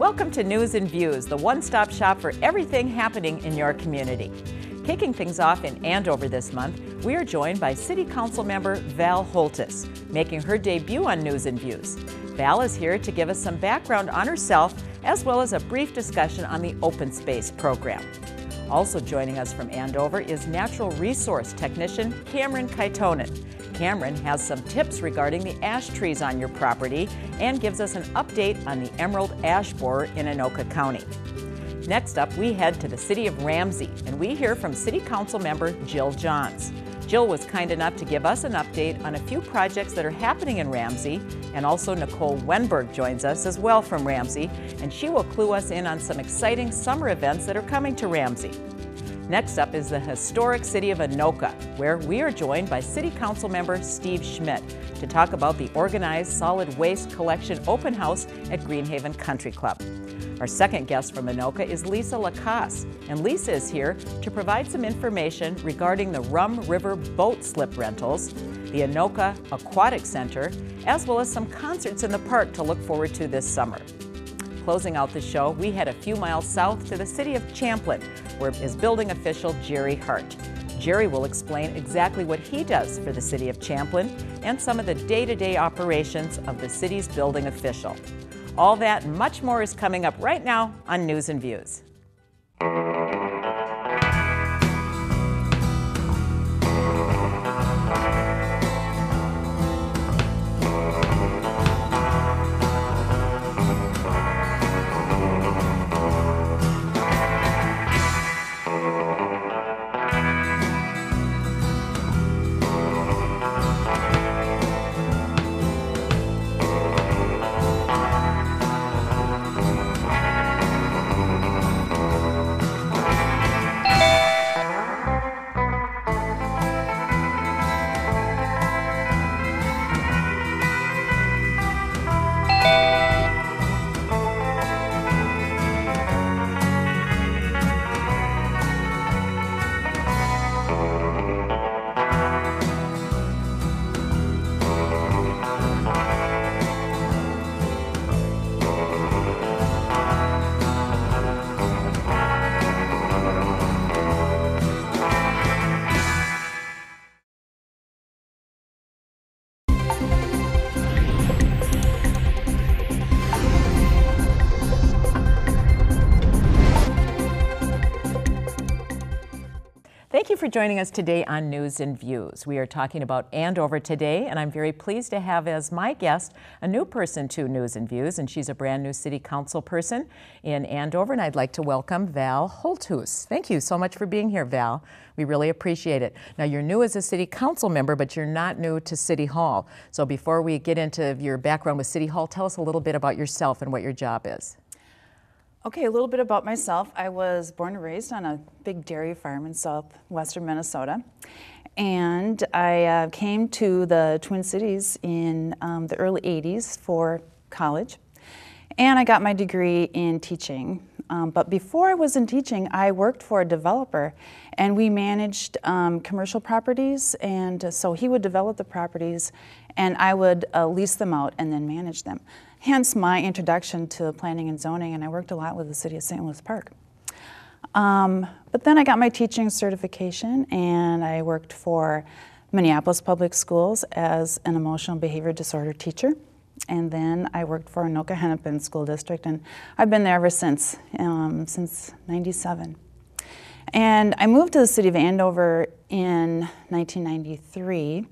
Welcome to News and Views, the one-stop shop for everything happening in your community. Kicking things off in Andover this month, we are joined by City Council member Val Holthus, making her debut on News and Views. Val is here to give us some background on herself, as well as a brief discussion on the Open Space program. Also joining us from Andover is natural resource technician Kameron Kytonen. Kameron has some tips regarding the ash trees on your property and gives us an update on the emerald ash borer in Anoka County. Next up, we head to the city of Ramsey, and we hear from City Council member Jill Johns. Jill was kind enough to give us an update on a few projects that are happening in Ramsey, and also Nichole Wenberg joins us as well from Ramsey, and she will clue us in on some exciting summer events that are coming to Ramsey. Next up is the historic city of Anoka, where we are joined by City Council member Steve Schmidt to talk about the organized solid waste collection open house at Greenhaven Country Club. Our second guest from Anoka is Lisa LaCasse, and Lisa is here to provide some information regarding the Rum River boat slip rentals, the Anoka Aquatic Center, as well as some concerts in the park to look forward to this summer. Closing out the show, we head a few miles south to the city of Champlin, where is building official Jerry Hart. Jerry will explain exactly what he does for the city of Champlin and some of the day-to-day operations of the city's building official. All that and much more is coming up right now on News and Views. Thank you for joining us today on News and Views. We are talking about Andover today, and I'm very pleased to have as my guest a new person to News and Views, and she's a brand new city council person in Andover, and I'd like to welcome Val Holthus. Thank you so much for being here, Val. We really appreciate it. Now, you're new as a city council member, but you're not new to City Hall. So before we get into your background with City Hall, tell us a little bit about yourself and what your job is. Okay, a little bit about myself. I was born and raised on a big dairy farm in southwestern Minnesota. And I came to the Twin Cities in the early 80s for college. And I got my degree in teaching. But before I was in teaching, I worked for a developer. And we managed commercial properties. And so he would develop the properties, and I would lease them out and then manage them. Hence my introduction to planning and zoning, and I worked a lot with the city of St. Louis Park. But then I got my teaching certification, and I worked for Minneapolis Public Schools as an emotional behavior disorder teacher. And then I worked for Anoka School District, and I've been there ever since '97. And I moved to the city of Andover in 1993.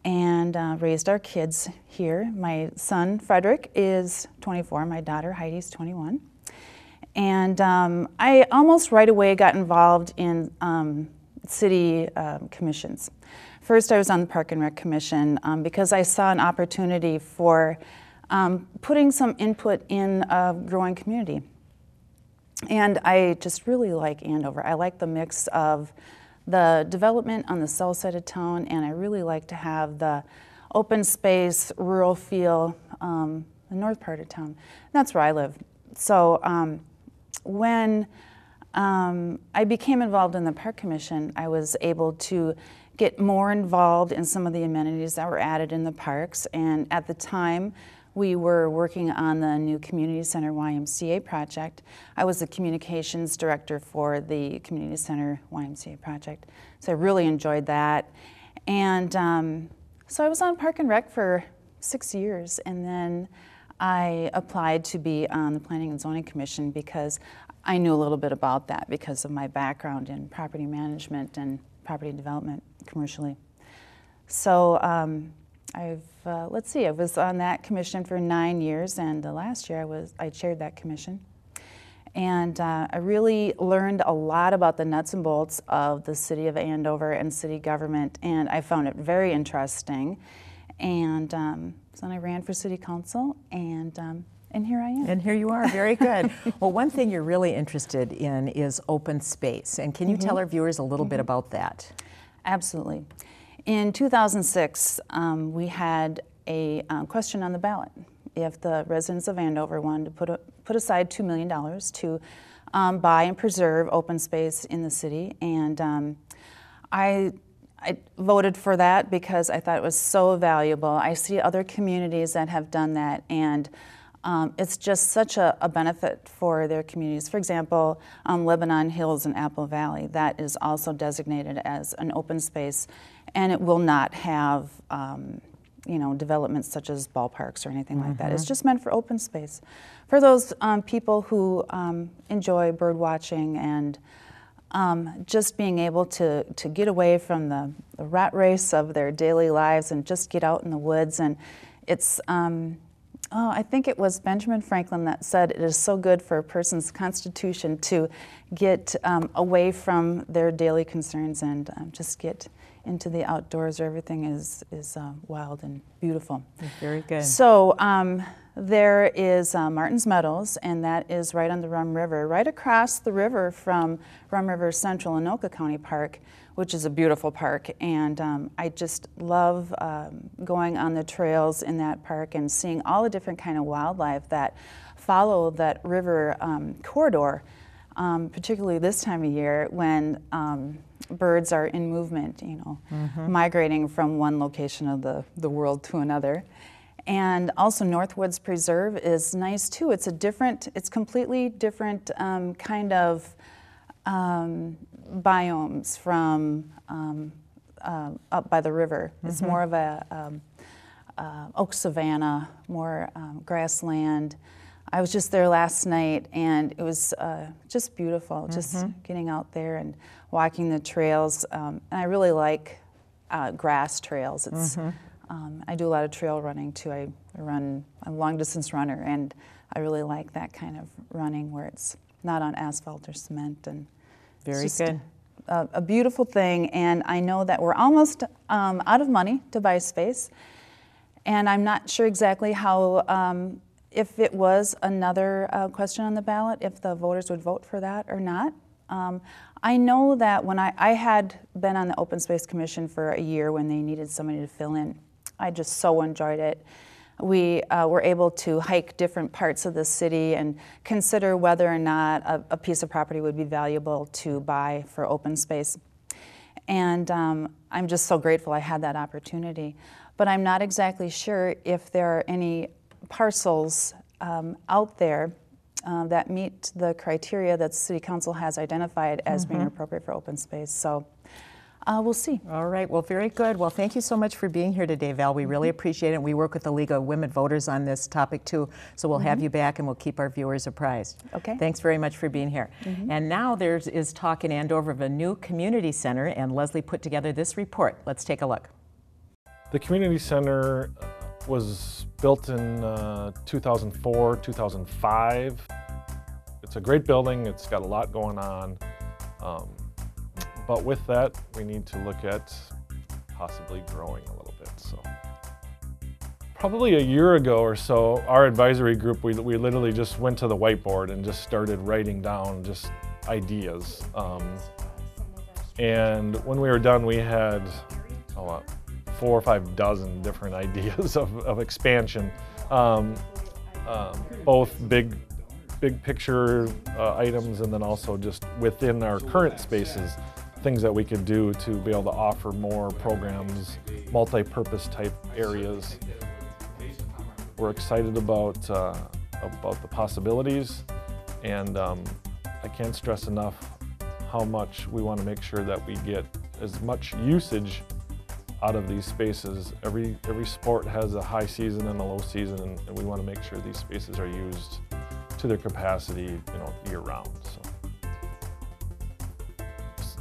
And raised our kids here. My son, Frederick, is 24. My daughter, Heidi's 21. And I almost right away got involved in city commissions. First, I was on the Park and Rec Commission because I saw an opportunity for putting some input in a growing community. And I just really like Andover. I like the mix of the development on the south side of town, and I really like to have the open space, rural feel, the north part of town. That's where I live. So when I became involved in the Park Commission, I was able to get more involved in some of the amenities that were added in the parks, and at the time we were working on the new Community Center YMCA project. I was the communications director for the Community Center YMCA project, so I really enjoyed that. And so I was on Park and Rec for 6 years, and then I applied to be on the Planning and Zoning Commission because I knew a little bit about that because of my background in property management and property development commercially. So let's see, I was on that commission for 9 years, and last year I chaired that commission. And I really learned a lot about the nuts and bolts of the city of Andover and city government, and I found it very interesting. And so then I ran for city council, and here I am. And here you are, very good. Well, one thing you're really interested in is open space, and can you tell our viewers a little bit about that? Absolutely. In 2006, we had a question on the ballot. If the residents of Andover wanted to put aside $2 million to buy and preserve open space in the city, and I voted for that because I thought it was so valuable. I see other communities that have done that, and it's just such a benefit for their communities. For example, Lebanon Hills and Apple Valley, that is also designated as an open space, and it will not have developments such as ballparks or anything like that. It's just meant for open space. For those people who enjoy bird watching and just being able to get away from the rat race of their daily lives and just get out in the woods. And it's, I think it was Benjamin Franklin that said it is so good for a person's constitution to get away from their daily concerns and just get into the outdoors where everything is wild and beautiful. Very good. So there is Martin's Meadows, and that is right on the Rum River, right across the river from Rum River Central Anoka County Park, which is a beautiful park. And I just love going on the trails in that park and seeing all the different kind of wildlife that follow that river corridor, particularly this time of year when birds are in movement, migrating from one location of the world to another. And also Northwoods Preserve is nice too. It's completely different kind of biomes from up by the river. It's more of a oak savanna, more grassland. I was just there last night, and it was just beautiful, just getting out there and walking the trails. And I really like grass trails. It's I do a lot of trail running too. I'm a long distance runner, and I really like that kind of running where it's not on asphalt or cement. And very good. A beautiful thing, and I know that we're almost out of money to buy space, and I'm not sure exactly how, if it was another question on the ballot, if the voters would vote for that or not. I know that when I had been on the Open Space Commission for a year when they needed somebody to fill in, I just so enjoyed it. We were able to hike different parts of the city and consider whether or not a piece of property would be valuable to buy for open space. And I'm just so grateful I had that opportunity. But I'm not exactly sure if there are any parcels out there that meet the criteria that City Council has identified as being appropriate for open space. So we'll see. All right, well, very good. Well, thank you so much for being here today, Val. We really appreciate it. We work with the League of Women Voters on this topic too, so we'll have you back and we'll keep our viewers apprised. Okay. Thanks very much for being here. And now there is talk in Andover of a new community center, and Leslie put together this report. Let's take a look. The community center was built in 2004, 2005. It's a great building. It's got a lot going on. But with that, we need to look at possibly growing a little bit. So, probably a year ago or so, our advisory group, we literally just went to the whiteboard and just started writing down just ideas. And when we were done, we had 4 or 5 dozen different ideas of expansion, both big picture items, and then also just within our current spaces, things that we could do to be able to offer more programs, multi-purpose type areas. we're excited about the possibilities, and I can't stress enough how much we want to make sure that we get as much usage out of these spaces. Every sport has a high season and a low season, and we want to make sure these spaces are used to their capacity, year round. So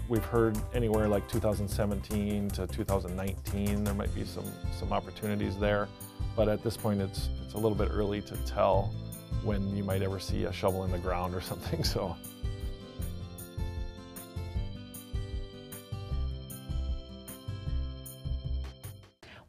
we've heard anywhere like 2017 to 2019 there might be some opportunities there, but at this point it's a little bit early to tell when you might ever see a shovel in the ground or something. So.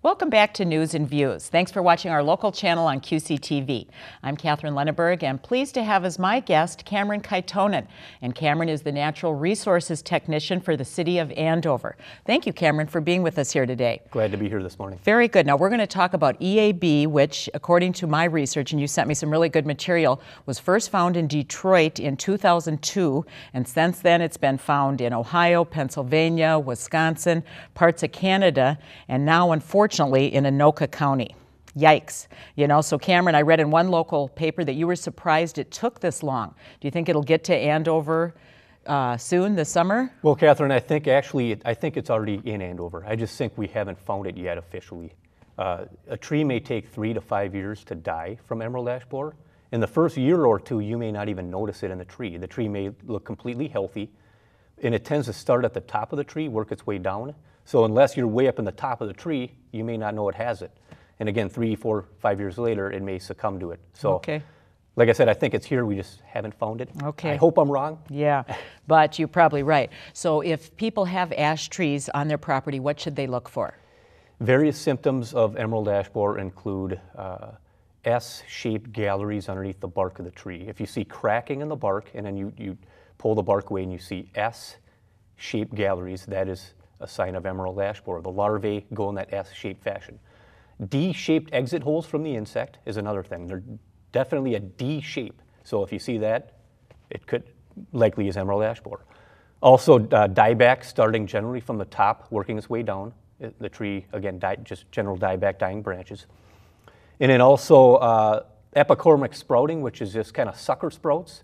Welcome back to News and Views. Thanks for watching our local channel on QCTV. I'm Kameron Wenberg, and pleased to have as my guest Kameron Kytonen. And Kameron is the Natural Resources Technician for the City of Andover. Thank you, Kameron, for being with us here today. Glad to be here this morning. Very good. Now we're going to talk about EAB, which, according to my research, and you sent me some really good material, was first found in Detroit in 2002, and since then it's been found in Ohio, Pennsylvania, Wisconsin, parts of Canada, and now, unfortunately, in Anoka County. Yikes. So Kameron, I read in one local paper that you were surprised it took this long. Do you think it'll get to Andover soon this summer? Well, Catherine, I think it's already in Andover. I just think we haven't found it yet officially. A tree may take 3 to 5 years to die from emerald ash borer. In the first year or two, you may not even notice it in the tree. The tree may look completely healthy, and it tends to start at the top of the tree, work its way down. So unless you're way up in the top of the tree, you may not know it has it. And again, 3, 4, 5 years later, it may succumb to it. So, like I said, I think it's here. We just haven't found it. I hope I'm wrong. Yeah, but you're probably right. So if people have ash trees on their property, what should they look for? Various symptoms of emerald ash borer include S-shaped galleries underneath the bark of the tree. If you see cracking in the bark and then you pull the bark away and you see S-shaped galleries, that is a sign of emerald ash borer. The larvae go in that S-shaped fashion. D-shaped exit holes from the insect is another thing. They're definitely a D shape. So if you see that, it could likely is emerald ash borer. Also, dieback starting generally from the top, working its way down. The tree, again, just general dieback, dying branches. And then also epicormic sprouting, which is just kind of sucker sprouts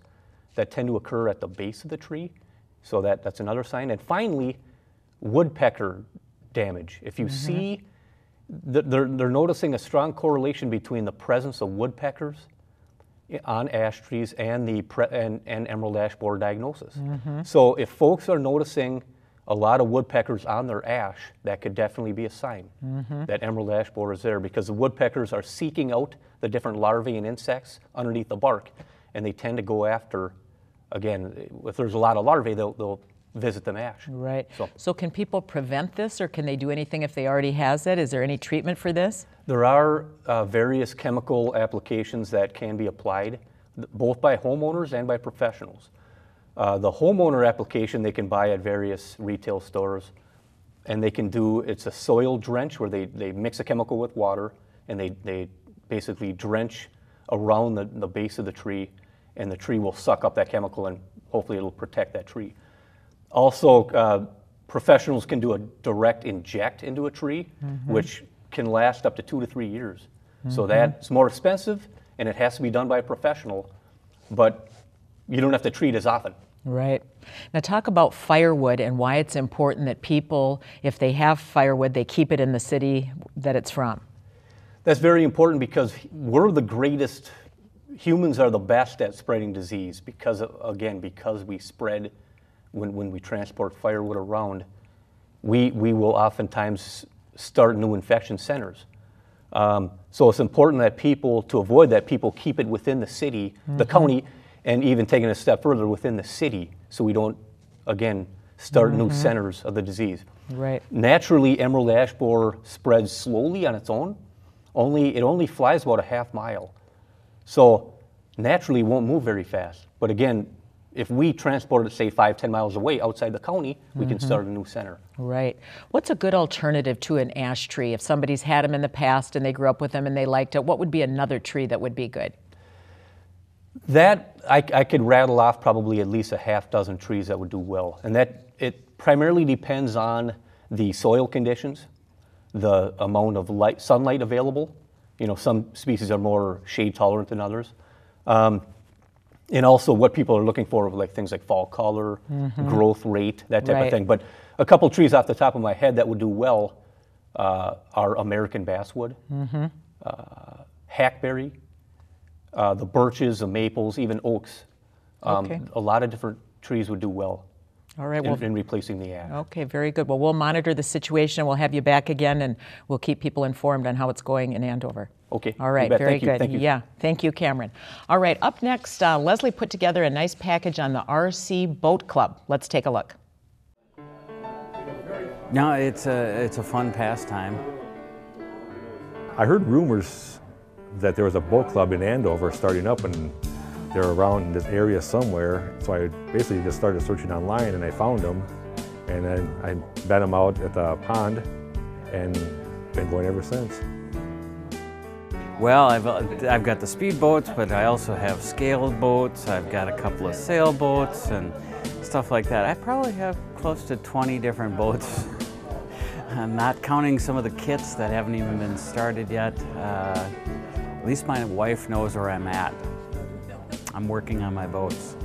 that tend to occur at the base of the tree. So that's another sign. And finally, woodpecker damage. If you see, they're noticing a strong correlation between the presence of woodpeckers on ash trees and and emerald ash borer diagnosis. So if folks are noticing a lot of woodpeckers on their ash, that could definitely be a sign that emerald ash borer is there, because the woodpeckers are seeking out the different larvae and insects underneath the bark, and they tend to go after, again, if there's a lot of larvae, they'll visit them ash. Right. So can people prevent this, or can they do anything if they already has it? Is there any treatment for this? There are various chemical applications that can be applied, both by homeowners and by professionals. The homeowner application they can buy at various retail stores, and they can do, it's a soil drench where they mix a chemical with water, and they basically drench around the base of the tree, and the tree will suck up that chemical, and hopefully it'll protect that tree. Also, professionals can do a direct inject into a tree, which can last up to 2 to 3 years. So that's more expensive, and it has to be done by a professional, but you don't have to treat as often. Right. Now talk about firewood and why it's important that people, if they have firewood, they keep it in the city that it's from. That's very important, because we're the greatest, humans are the best at spreading disease, because we spread. When we transport firewood around, we will oftentimes start new infection centers. So it's important that to avoid that, people keep it within the city, the county, and even taking a step further within the city, so we don't, again, start new centers of the disease. Right. Naturally, emerald ash borer spreads slowly on its own. It only flies about a half mile. So naturally, it won't move very fast. But again, if we transport it, say, 5-10 miles away outside the county, we can start a new center. Right. What's a good alternative to an ash tree? If somebody's had them in the past and they grew up with them and they liked it, what would be another tree that would be good? That, I could rattle off probably at least a half dozen trees that would do well. And it primarily depends on the soil conditions, the amount of sunlight available, You know, some species are more shade tolerant than others. And also what people are looking for, like things like fall color, growth rate, that type of thing. But a couple trees off the top of my head that would do well are American basswood, hackberry, the birches, the maples, even oaks. A lot of different trees would do well. All right, in replacing the ash. Okay, very good. Well, we'll monitor the situation. We'll have you back again, and we'll keep people informed on how it's going in Andover. Okay. All right, very good. Thank you. Yeah, thank you, Kameron. All right, up next, Leslie put together a nice package on the RC Boat Club. Let's take a look. No, it's a fun pastime. I heard rumors that there was a boat club in Andover starting up, and they're around this area somewhere. So I basically just started searching online, and I found them, and then I met them out at the pond, and been going ever since. Well, I've got the speedboats, but I also have scaled boats. I've got a couple of sailboats and stuff like that. I probably have close to 20 different boats. I'm not counting some of the kits that haven't even been started yet. At least my wife knows where I'm at. I'm working on my boats.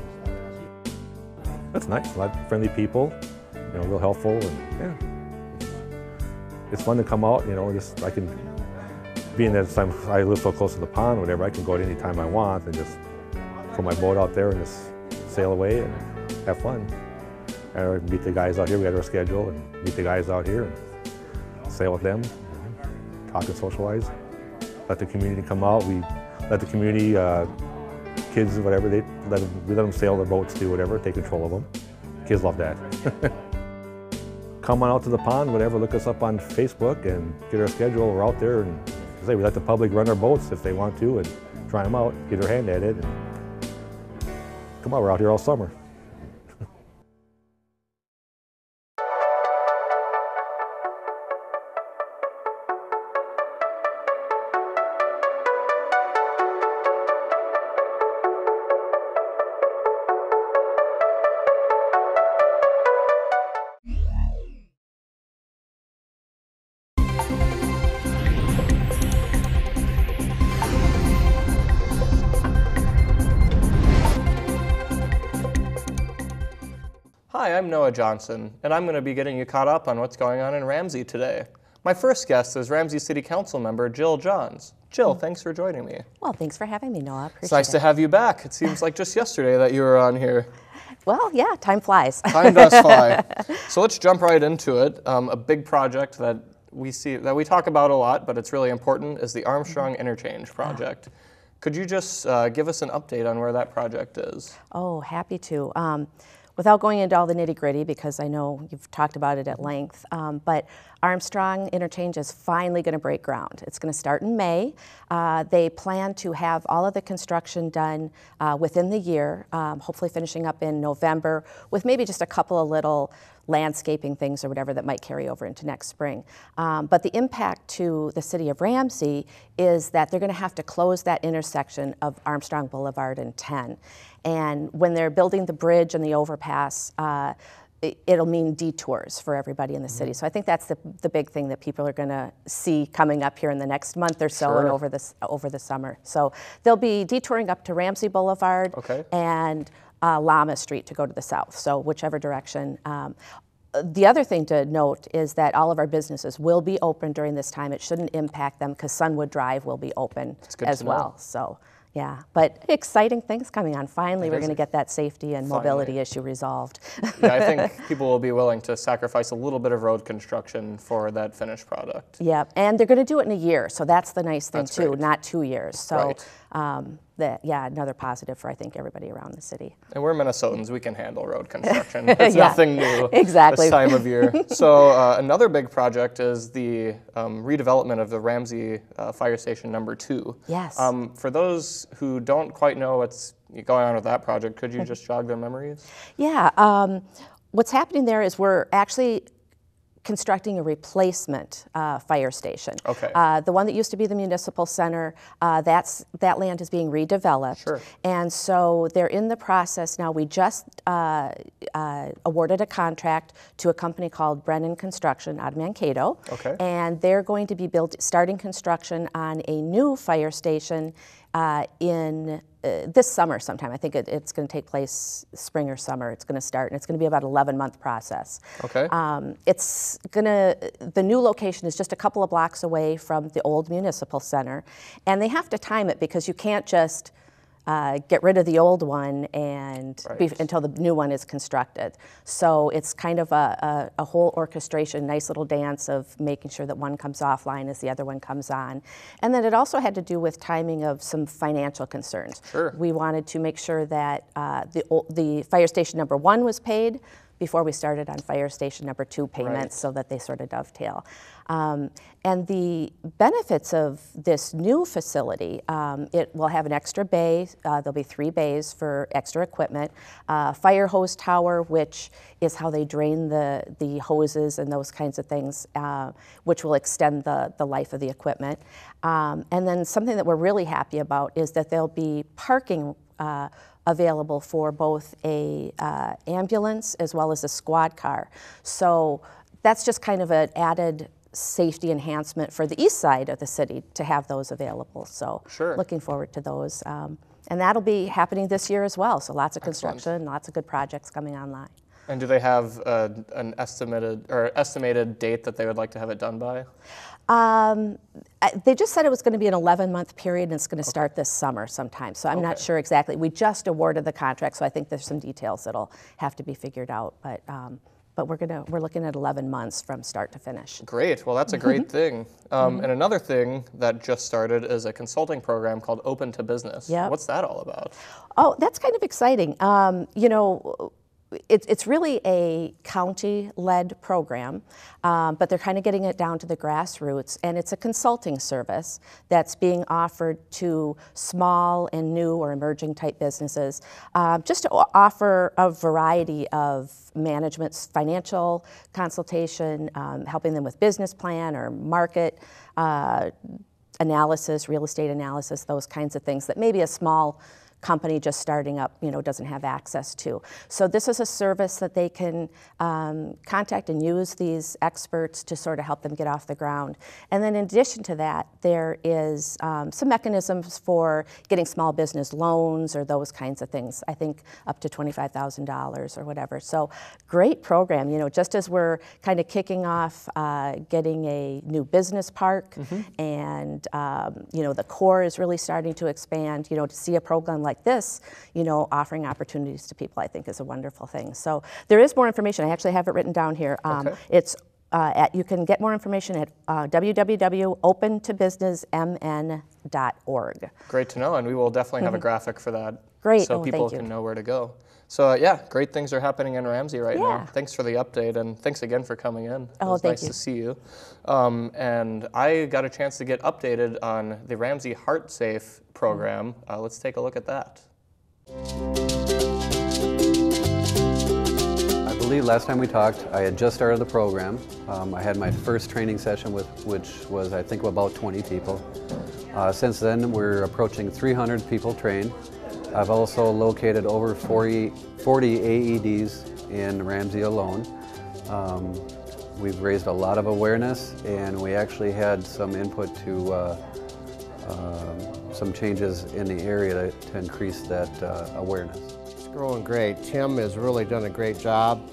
That's nice. A lot of friendly people, you know, real helpful, and yeah, it's fun to come out. You know, just I can, being that I live so close to the pond, whatever, I can go at any time I want and just put my boat out there and just sail away and have fun. And meet the guys out here. We had our schedule and meet the guys out here and sail with them, talk and socialize. Let the community come out. We let the community. Kids, whatever, we let them sail their boats, do whatever, take control of them. Kids love that. Come on out to the pond, whatever, look us up on Facebook and get our schedule. We're out there, and we let the public run our boats if they want to and try them out, get their hand at it. And come on, we're out here all summer. Hi, I'm Noah Johnson, and I'm going to be getting you caught up on what's going on in Ramsey today. My first guest is Ramsey City Council member Jill Johns. Jill, thanks for joining me. Well, thanks for having me, Noah. Appreciate It's nice to have you back. It seems like just yesterday that you were on here. Well, yeah, time flies. Time does fly. So let's jump right into it. A big project that we talk about a lot, but it's really important, is the Armstrong Interchange project. Could you just give us an update on where that project is? Oh, happy to. Without going into all the nitty-gritty, because I know you've talked about it at length, but Armstrong Interchange is finally going to break ground. It's going to start in May. They plan to have all of the construction done within the year, hopefully finishing up in November, with maybe just a couple of little landscaping things or whatever that might carry over into next spring. But the impact to the city of Ramsey is that they're going to have to close that intersection of Armstrong Boulevard and 10. And when they're building the bridge and the overpass, it'll mean detours for everybody in the city. So I think that's the big thing that people are going to see coming up here in the next month or so and over the summer. So they'll be detouring up to Ramsey Boulevard and Lama Street to go to the south, so whichever direction. The other thing to note is that all of our businesses will be open during this time. It shouldn't impact them because Sunwood Drive will be open as well. So, yeah, but exciting things coming on. Finally, we're going to get that safety and mobility issue resolved. Yeah, I think people will be willing to sacrifice a little bit of road construction for that finished product. Yeah, and they're going to do it in a year, so that's the nice thing too, great. not 2 years. So. Another positive for, I think, everybody around the city. And we're Minnesotans, we can handle road construction. It's nothing new exactly. this time of year. So another big project is the redevelopment of the Ramsey Fire Station number 2. Yes. For those who don't quite know what's going on with that project, could you just jog their memories? Yeah, what's happening there is we're actually constructing a replacement fire station. Okay. The one that used to be the municipal center, that land is being redeveloped. Sure. And so they're in the process now. We just awarded a contract to a company called Brennan Construction out of Mankato. Okay. And they're going to be starting construction on a new fire station in this summer sometime. I think it's going to take place spring or summer. It's going to start, and it's going to be about an 11-month process. Okay. The new location is just a couple of blocks away from the old municipal center, and they have to time it because you can't just get rid of the old one and until the new one is constructed. So it's kind of a whole orchestration, nice little dance of making sure that one comes offline as the other one comes on. And then it also had to do with timing of some financial concerns. Sure. We wanted to make sure that the fire station number 1 was paid before we started on fire station number 2 payments, so that they sort of dovetail. And the benefits of this new facility, it will have an extra bay. There'll be 3 bays for extra equipment, fire hose tower, which is how they drain the hoses and those kinds of things, which will extend the life of the equipment. And then something that we're really happy about is that there'll be parking available for both a ambulance as well as a squad car. So that's just kind of an added safety enhancement for the east side of the city to have those available. So Sure. Looking forward to those. And that'll be happening this year as well. So lots of construction, lots of good projects coming online. And do they have an estimated date that they would like to have it done by? They just said it was going to be an 11-month period, and it's going to start this summer sometime. So I'm not sure exactly. We just awarded the contract, so I think there's some details that'll have to be figured out. But we're looking at 11 months from start to finish. Great. Well, that's a great thing. And another thing that just started is a consulting program called Open to Business. Yep. What's that all about? Oh, that's kind of exciting. It's really a county-led program, but they're kind of getting it down to the grassroots, and it's a consulting service that's being offered to small and new or emerging type businesses, just to offer a variety of management's financial consultation, helping them with business plan or market analysis, real estate analysis, those kinds of things that maybe a small company just starting up, doesn't have access to. So this is a service that they can contact and use these experts to sort of help them get off the ground. And then in addition to that, there is some mechanisms for getting small business loans or those kinds of things. I think up to $25,000 or whatever. So great program, just as we're kind of kicking off getting a new business park, and the core is really starting to expand, to see a program like this, offering opportunities to people, I think is a wonderful thing. So there is more information. I actually have it written down here. It's you can get more information at www.opentobusinessmn.org. Great to know, and we will definitely have a graphic for that. Great. So people can know where to go. So great things are happening in Ramsey right now. Thanks for the update, and thanks again for coming in. It was nice to see you. And I got a chance to get updated on the Ramsey Heart Safe program. Let's take a look at that. I believe last time we talked, I had just started the program. I had my first training session which was, I think, about 20 people. Since then, we're approaching 300 people trained. I've also located over 40 AEDs in Ramsey alone. We've raised a lot of awareness, and we actually had some input to some changes in the area to increase that awareness. It's growing great. Tim has really done a great job.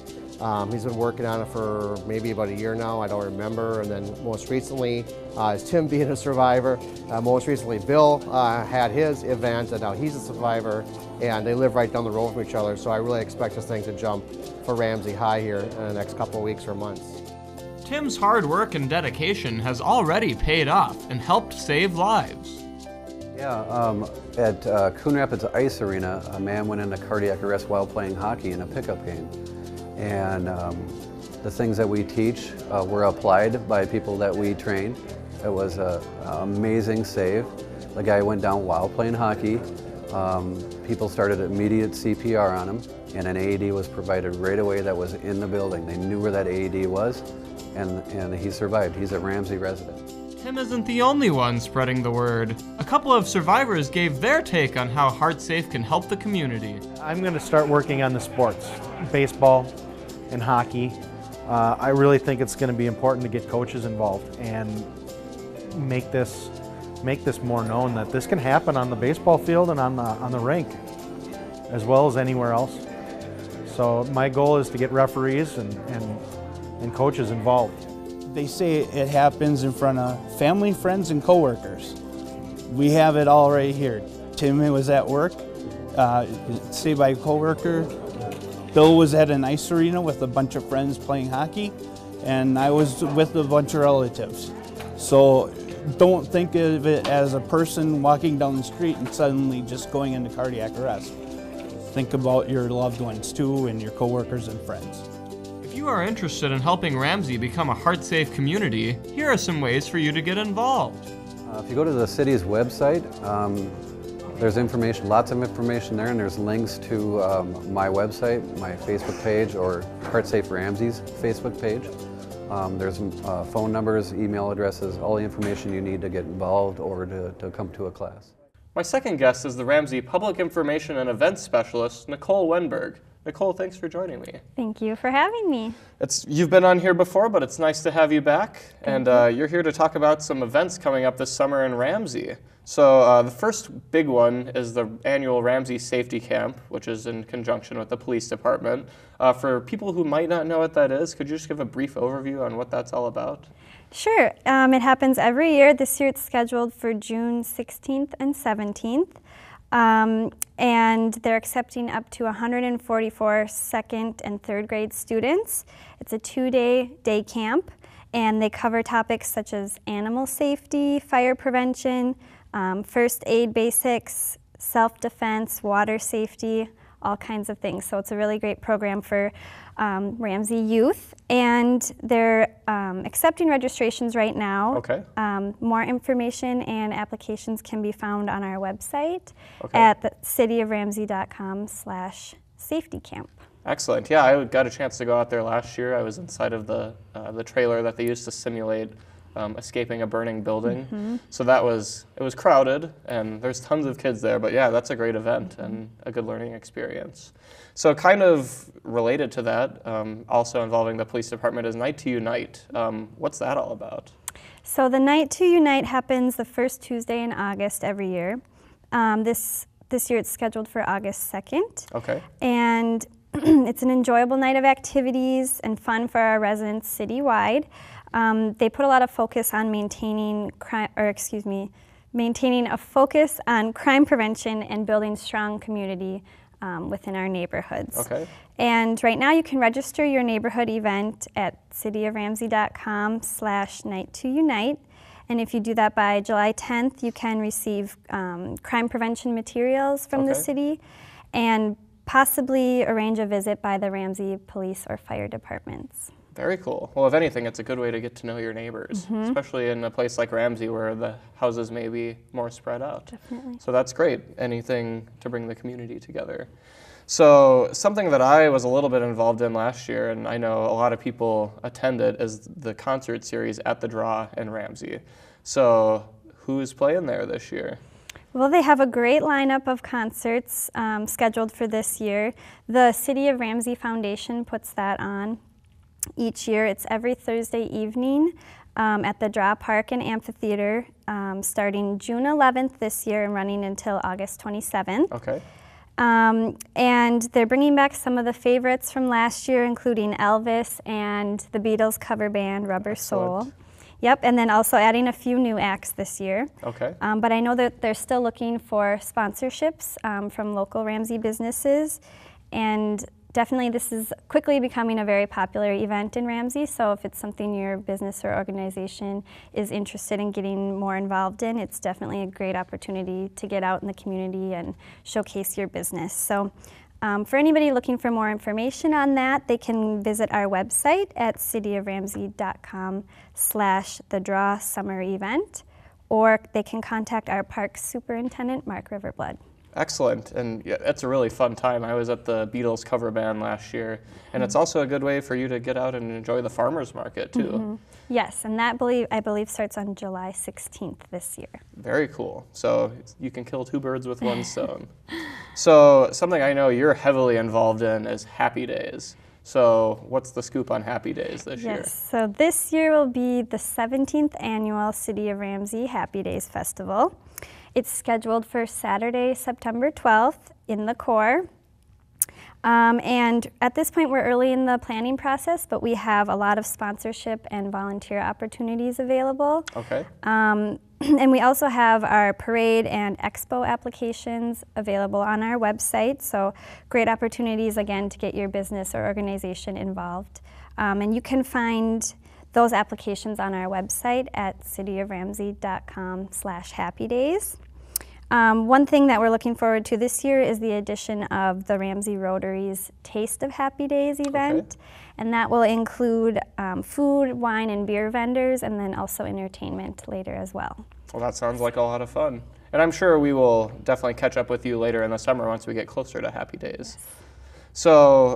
He's been working on it for maybe about a year now, I don't remember. And then most recently, is Tim being a survivor. Most recently, Bill had his event, and now he's a survivor, and they live right down the road from each other. So I really expect this thing to jump for Ramsey high here in the next couple of weeks or months. Tim's hard work and dedication has already paid off and helped save lives. Yeah, at Coon Rapids Ice Arena, a man went into cardiac arrest while playing hockey in a pickup game. And the things that we teach were applied by people that we train. It was an amazing save. The guy went down while playing hockey. People started immediate CPR on him, and an AED was provided right away that was in the building. They knew where that AED was, and he survived. He's a Ramsey resident. Tim isn't the only one spreading the word. A couple of survivors gave their take on how HeartSafe can help the community. I'm going to start working on the sports, baseball and hockey. I really think it's going to be important to get coaches involved and make this more known that this can happen on the baseball field and on the rink, as well as anywhere else. So my goal is to get referees and coaches involved. They say it happens in front of family, friends, and coworkers. We have it all right here. Tim was at work, stayed by a coworker. Bill was at an ice arena with a bunch of friends playing hockey, and I was with a bunch of relatives. So don't think of it as a person walking down the street and suddenly just going into cardiac arrest. Think about your loved ones too, and your coworkers and friends. If you are interested in helping Ramsey become a HeartSafe community, here are some ways for you to get involved. If you go to the city's website, there's information, lots of information there, and there's links to my website, my Facebook page, or HeartSafe Ramsey's Facebook page. There's phone numbers, email addresses, all the information you need to get involved or to come to a class. My second guest is the Ramsey Public Information and Events Specialist, Nichole Wenberg. Nichole, thanks for joining me. Thank you for having me. You've been on here before, but it's nice to have you back. And you're here to talk about some events coming up this summer in Ramsey. So the first big one is the annual Ramsey Safety Camp, which is in conjunction with the police department. For people who might not know what that is, could you just give a brief overview on what that's all about? Sure. It happens every year. This year it's scheduled for June 16th and 17th. And they're accepting up to 144 second and third grade students. It's a 2-day day camp, and they cover topics such as animal safety, fire prevention, first aid basics, self-defense, water safety, all kinds of things. So it's a really great program for Ramsey youth, and they're accepting registrations right now. Okay. More information and applications can be found on our website at the cityoframsey.com/safetycamp. Excellent. Yeah, I got a chance to go out there last year. I was inside of the trailer that they used to simulate escaping a burning building. So it was crowded, and there's tons of kids there, but yeah, that's a great event and a good learning experience. So kind of related to that, also involving the police department, is Night to Unite. What's that all about? So the Night to Unite happens the first Tuesday in August every year. This year it's scheduled for August 2nd. Okay. And it's an enjoyable night of activities and fun for our residents citywide. They put a lot of focus on maintaining a focus on crime prevention and building strong community within our neighborhoods. Okay. And right now you can register your neighborhood event at cityoframsey.com/night2unite. And if you do that by July 10th, you can receive crime prevention materials from the city and possibly arrange a visit by the Ramsey Police or Fire Departments. Very cool. Well, if anything, it's a good way to get to know your neighbors, especially in a place like Ramsey where the houses may be more spread out. Definitely. So that's great. Anything to bring the community together. So something that I was a little bit involved in last year, and I know a lot of people attend it, is the concert series At the Draw in Ramsey. So who's playing there this year? Well, they have a great lineup of concerts scheduled for this year. The City of Ramsey Foundation puts that on each year. It's every Thursday evening at the Draw Park and Amphitheater, starting June 11th this year and running until August 27th. Okay. And they're bringing back some of the favorites from last year, including Elvis and the Beatles cover band Rubber Soul. Yep, and then also adding a few new acts this year. Okay. But I know that they're still looking for sponsorships from local Ramsey businesses, and definitely this is quickly becoming a very popular event in Ramsey, so if it's something your business or organization is interested in getting more involved in, it's definitely a great opportunity to get out in the community and showcase your business. So for anybody looking for more information on that, they can visit our website at cityoframsey.com/thedrawsummerevent, or they can contact our park superintendent, Mark Riverblood. Excellent, and yeah, it's a really fun time. I was at the Beatles cover band last year, and it's also a good way for you to get out and enjoy the farmers market too. Yes, and that I believe starts on July 16th this year. Very cool. So you can kill two birds with one stone. So something I know you're heavily involved in is Happy Days. So what's the scoop on Happy Days this year? Yes, so this year will be the 17th annual City of Ramsey Happy Days Festival. It's scheduled for Saturday, September 12th in the core. And at this point, we're early in the planning process, but we have a lot of sponsorship and volunteer opportunities available. Okay. And we also have our parade and expo applications available on our website. So great opportunities, again, to get your business or organization involved. And you can find those applications on our website at cityoframsey.com/happydays. One thing that we're looking forward to this year is the addition of the Ramsey Rotary's Taste of Happy Days event. Okay. And that will include food, wine, and beer vendors, and then also entertainment later as well. Well, that sounds like a lot of fun. And I'm sure we will definitely catch up with you later in the summer once we get closer to Happy Days. Yes. So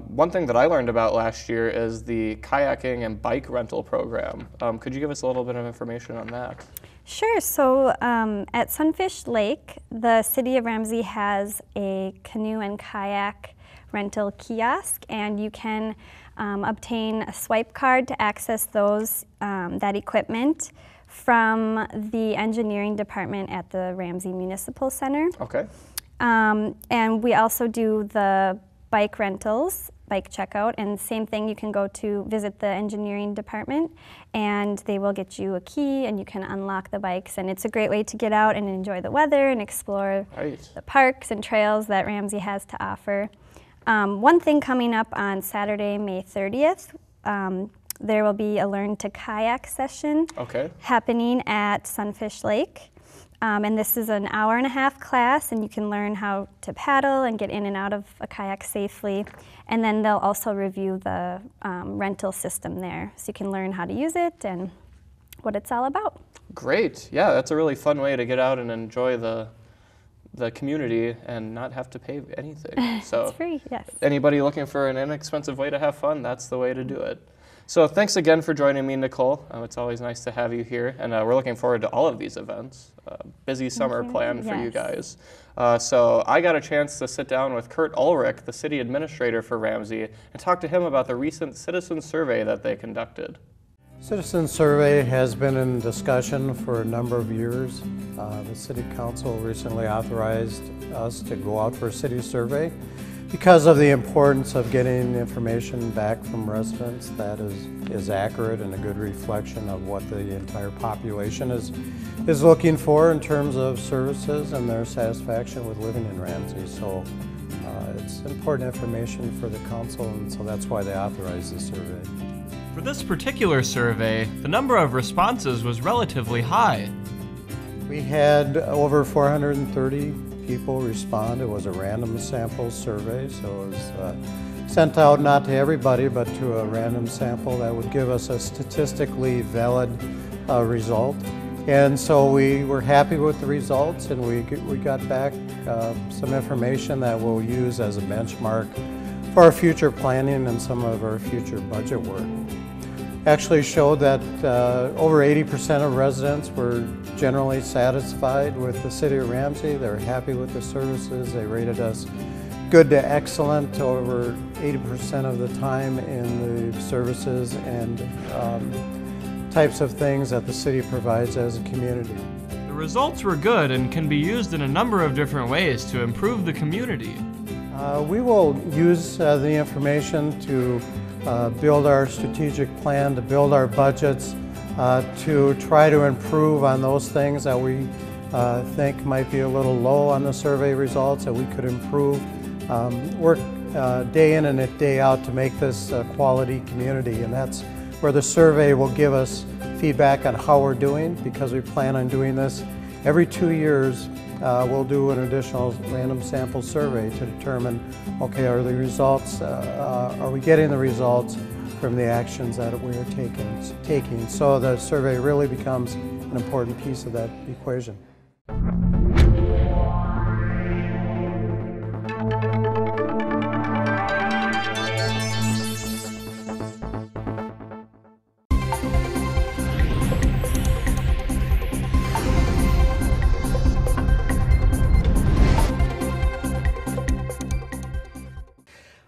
one thing that I learned about last year is the kayaking and bike rental program. Could you give us a little bit of information on that? Sure. So at Sunfish Lake, the City of Ramsey has a canoe and kayak rental kiosk, and you can obtain a swipe card to access that equipment from the engineering department at the Ramsey Municipal Center. Okay. And we also do the bike rentals, bike checkout, and same thing, you can go to visit the engineering department and they will get you a key and you can unlock the bikes, and it's a great way to get out and enjoy the weather and explore the parks and trails that Ramsey has to offer. One thing coming up on Saturday, May 30th, there will be a Learn to Kayak session happening at Sunfish Lake. And this is an hour-and-a-half class, and you can learn how to paddle and get in and out of a kayak safely. And then they'll also review the rental system there, so you can learn how to use it and what it's all about. Great. Yeah, that's a really fun way to get out and enjoy the community and not have to pay anything. So it's free, yes. Anybody looking for an inexpensive way to have fun, that's the way to do it. So thanks again for joining me, Nichole. It's always nice to have you here, and we're looking forward to all of these events. Busy summer planned for you guys. So I got a chance to sit down with Kurt Ulrich, the city administrator for Ramsey, and talk to him about the recent citizen survey that they conducted. Citizen survey has been in discussion for a number of years. The City Council recently authorized us to go out for a city survey because of the importance of getting information back from residents that is accurate and a good reflection of what the entire population is looking for in terms of services and their satisfaction with living in Ramsey. So it's important information for the council, and so that's why they authorized the survey. For this particular survey, the number of responses was relatively high. We had over 430 people respond. It was a random sample survey, so it was sent out not to everybody, but to a random sample that would give us a statistically valid result. And so we were happy with the results, and we got back some information that we'll use as a benchmark for our future planning and some of our future budget work. Actually showed that over 80% of residents were generally satisfied with the City of Ramsey. They're happy with the services. They rated us good to excellent over 80% of the time in the services and types of things that the city provides as a community. The results were good and can be used in a number of different ways to improve the community. We will use the information to build our strategic plan, to build our budgets, to try to improve on those things that we think might be a little low on the survey results, that we could improve. Work day in and day out to make this a quality community, and that's where the survey will give us feedback on how we're doing, because we plan on doing this every 2 years. We'll do an additional random sample survey to determine, okay, are the results, are we getting the results from the actions that we are taking? So the survey really becomes an important piece of that equation.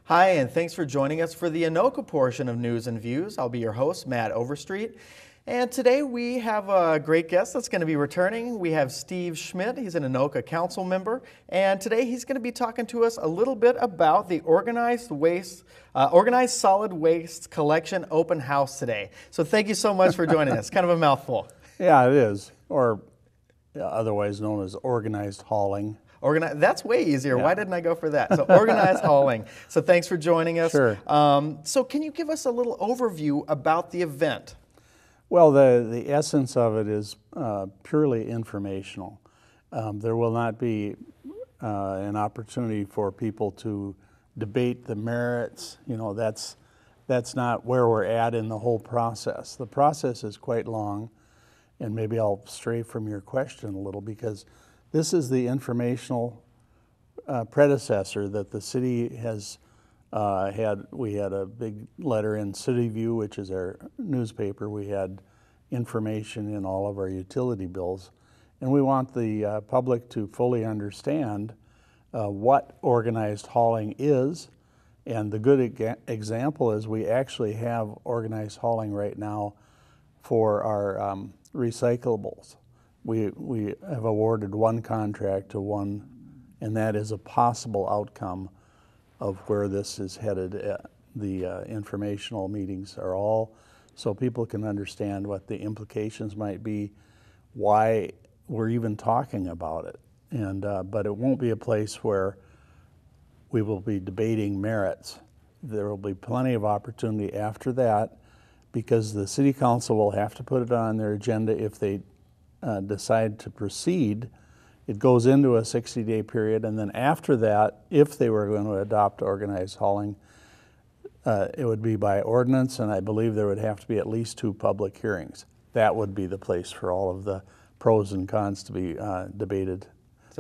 Hi, and thanks for joining us for the Anoka portion of News and Views. I'll be your host, Matt Overstreet. And today we have a great guest that's going to be returning. We have Steve Schmidt. He's an Anoka council member. And today he's going to be talking to us a little bit about the organized solid waste collection open house today. So thank you so much for joining us. Kind of a mouthful. Yeah, it is, or otherwise known as organized hauling. That's way easier. Yeah. Why didn't I go for that? So organized hauling. So thanks for joining us. Sure. So can you give us a little overview about the event? Well, the essence of it is purely informational. There will not be an opportunity for people to debate the merits. You know, that's not where we're at in the whole process. The process is quite long, and maybe I'll stray from your question a little, because this is the informational predecessor that the city has had. We had a big letter in City View, which is our newspaper. We had information in all of our utility bills. And we want the public to fully understand what organized hauling is. And the good example is we actually have organized hauling right now for our recyclables. We have awarded one contract to one, and that is a possible outcome of where this is headed. The informational meetings are all so people can understand what the implications might be, why we're even talking about it. And but it won't be a place where we will be debating merits. There will be plenty of opportunity after that, because the city council will have to put it on their agenda if they decide to proceed. It goes into a 60-day period, and then after that, if they were going to adopt organized hauling, it would be by ordinance, and I believe there would have to be at least 2 public hearings. That would be the place for all of the pros and cons to be debated.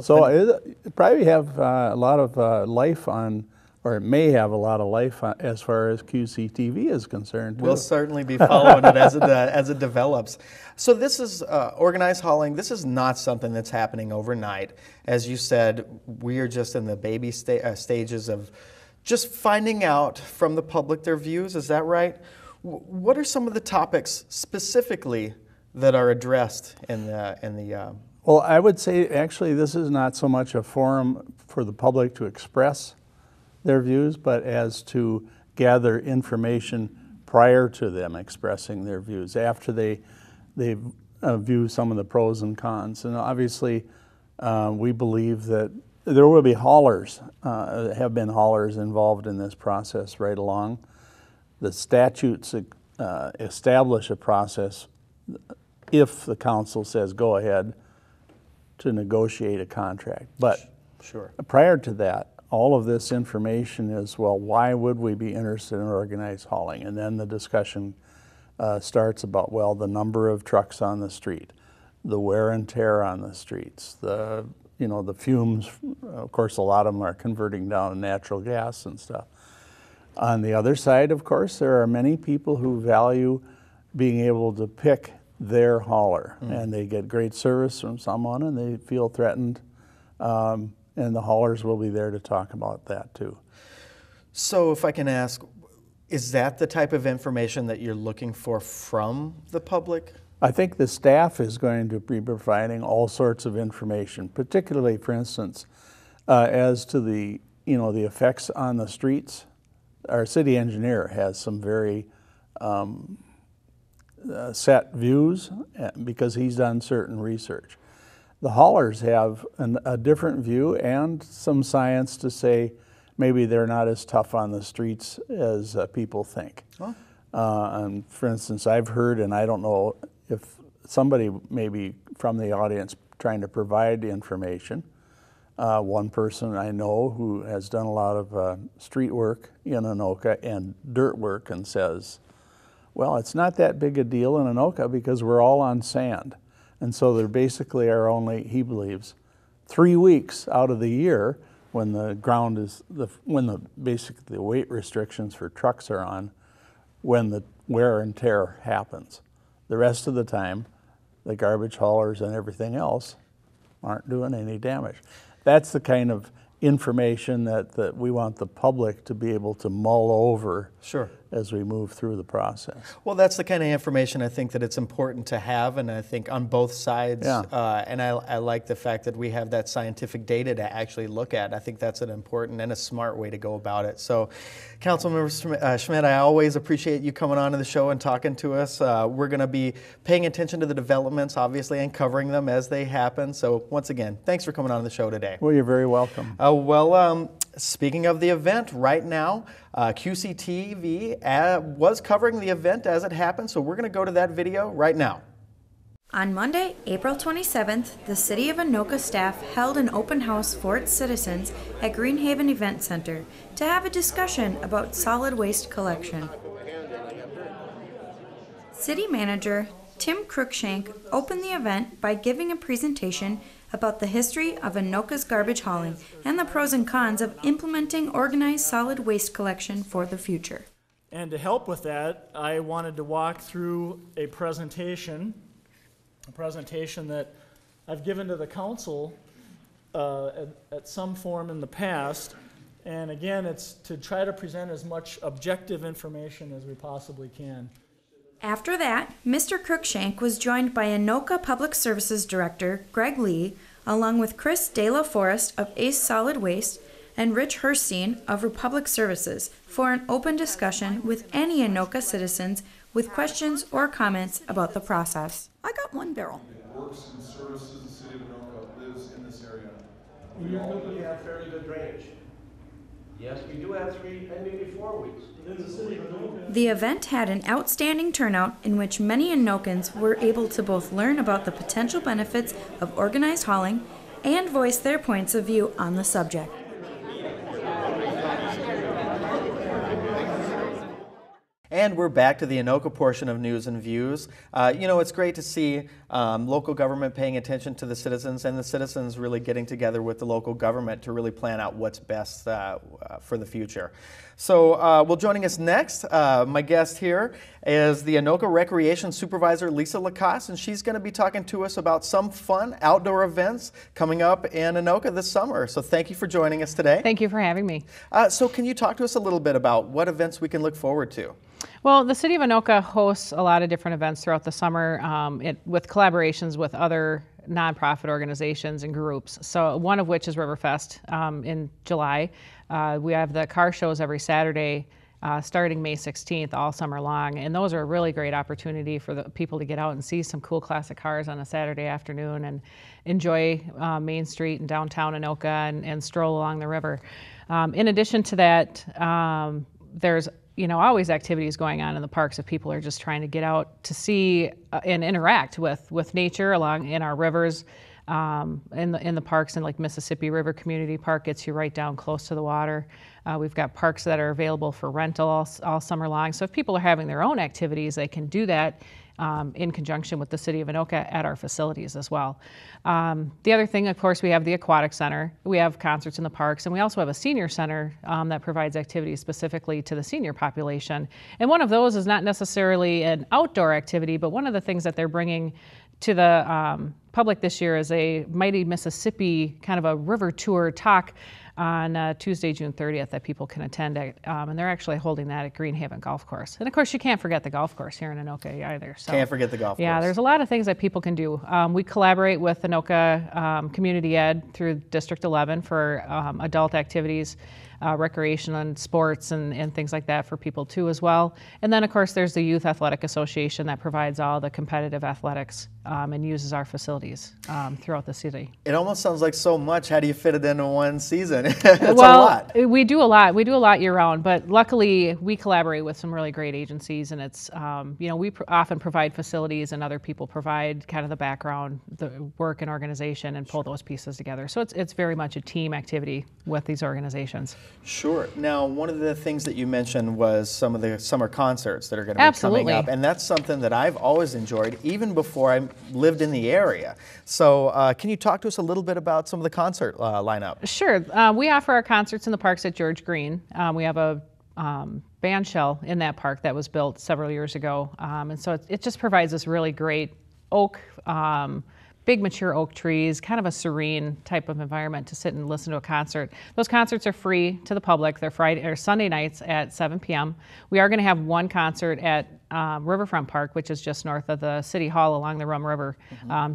So it probably have a lot of life on, or it may have a lot of life as far as QCTV is concerned, too. We'll certainly be following it as it develops. So this is organized hauling. This is not something that's happening overnight. As you said, we are just in the baby stages of just finding out from the public their views. Is that right? What are some of the topics specifically that are addressed in the Well, I would say actually this is not so much a forum for the public to express their views, but as to gather information prior to them expressing their views, after they view some of the pros and cons. And obviously, we believe that there will be haulers, have been haulers involved in this process right along. The statutes establish a process, if the council says go ahead, to negotiate a contract. But sure, prior to that, all of this information is, well, why would we be interested in organized hauling? And then the discussion starts about, well, the number of trucks on the street, the wear and tear on the streets, the fumes. Of course, a lot of them are converting down to natural gas and stuff. On the other side, of course, there are many people who value being able to pick their hauler, and they get great service from someone, and they feel threatened. And the haulers will be there to talk about that too. So if I can ask, is that the type of information that you're looking for from the public? I think the staff is going to be providing all sorts of information, particularly, for instance, as to the effects on the streets. Our city engineer has some very set views because he's done certain research. The haulers have a different view and some science to say maybe they're not as tough on the streets as people think. Oh. And for instance, I've heard, and I don't know if somebody maybe from the audience trying to provide information, one person I know who has done a lot of street work in Anoka and dirt work and says, well, it's not that big a deal in Anoka because we're all on sand. And so there basically are only, he believes, 3 weeks out of the year when the ground is, basically the weight restrictions for trucks are on, when the wear and tear happens. The rest of the time, the garbage haulers and everything else aren't doing any damage. That's the kind of information that we want the public to be able to mull over Sure. as we move through the process. Well, that's the kind of information I think that it's important to have, and I think on both sides. Yeah. And I like the fact that we have that scientific data to actually look at. I think that's an important and a smart way to go about it. So, Councilmember Schmidt, I always appreciate you coming on to the show and talking to us. We're going to be paying attention to the developments, obviously, and covering them as they happen. So, once again, thanks for coming on the show today. Well, you're very welcome. Speaking of the event, right now, QCTV was covering the event as it happened, so we're going to go to that video right now. On Monday, April 27th, the City of Anoka staff held an open house for its citizens at Greenhaven Event Center to have a discussion about solid waste collection. City Manager Tim Cruikshank opened the event by giving a presentation about the history of Anoka's garbage hauling and the pros and cons of implementing organized solid waste collection for the future. And to help with that, I wanted to walk through a presentation that I've given to the council at some form in the past. And again, it's to try to present as much objective information as we possibly can. After that, Mr. Cruikshank was joined by Anoka Public Services Director Greg Lee, along with Chris De La Forest of Ace Solid Waste and Rich Herstein of Republic Services for an open discussion with any Anoka citizens with questions or comments about the process. I got one barrel. Works and services the city of Anoka lives in this area. Your company have fairly good drainage. Yes, we do have 3 and maybe 4 weeks. The event had an outstanding turnout in which many Anokans were able to both learn about the potential benefits of organized hauling and voice their points of view on the subject. And we're back to the Anoka portion of News and Views. It's great to see local government paying attention to the citizens and the citizens really getting together with the local government to really plan out what's best for the future. So joining us next, my guest here is the Anoka Recreation Supervisor, Lisa LaCasse, and she's going to be talking to us about some fun outdoor events coming up in Anoka this summer. So thank you for joining us today. Thank you for having me. So can you talk to us a little bit about what events we can look forward to? Well, the City of Anoka hosts a lot of different events throughout the summer with collaborations with other nonprofit organizations and groups. So one of which is Riverfest in July. We have the car shows every Saturday starting May 16th all summer long, and those are a really great opportunity for the people to get out and see some cool classic cars on a Saturday afternoon and enjoy Main Street and downtown Anoka and stroll along the river. In addition to that, there's always activities going on in the parks if people are just trying to get out to see and interact with nature along in our rivers. In the parks, and like Mississippi River Community Park gets you right down close to the water. We've got parks that are available for rental all summer long. So if people are having their own activities, they can do that in conjunction with the City of Anoka at our facilities as well. The other thing, of course, we have the Aquatic Center. We have concerts in the parks, and we also have a senior center that provides activities specifically to the senior population. And one of those is not necessarily an outdoor activity, but one of the things that they're bringing to the public this year is a Mighty Mississippi kind of a river tour talk on Tuesday, June 30th that people can attend at, and they're actually holding that at Greenhaven Golf Course. And of course, you can't forget the golf course here in Anoka either. So, can't forget the golf course. Yeah, there's a lot of things that people can do. We collaborate with Anoka Community Ed through District 11 for adult activities, recreation and sports and things like that for people too as well. And then of course there's the Youth Athletic Association that provides all the competitive athletics and uses our facilities throughout the city. It almost sounds like so much. How do you fit it into one season? It's a lot. We do a lot. We do a lot year round, but luckily we collaborate with some really great agencies, and it's, we often provide facilities and other people provide kind of the background, the work and organization, and pull those pieces together. So it's very much a team activity with these organizations. Sure. Now, one of the things that you mentioned was some of the summer concerts that are going to be coming up, and that's something that I've always enjoyed, even before I lived in the area. So can you talk to us a little bit about some of the concert lineup? Sure. We offer our concerts in the parks at George Green. We have a band shell in that park that was built several years ago, and so it just provides this really great oak big mature oak trees, kind of a serene type of environment to sit and listen to a concert. Those concerts are free to the public. They're Friday or Sunday nights at 7 p.m. We are going to have one concert at Riverfront Park, which is just north of the City Hall along the Rum River,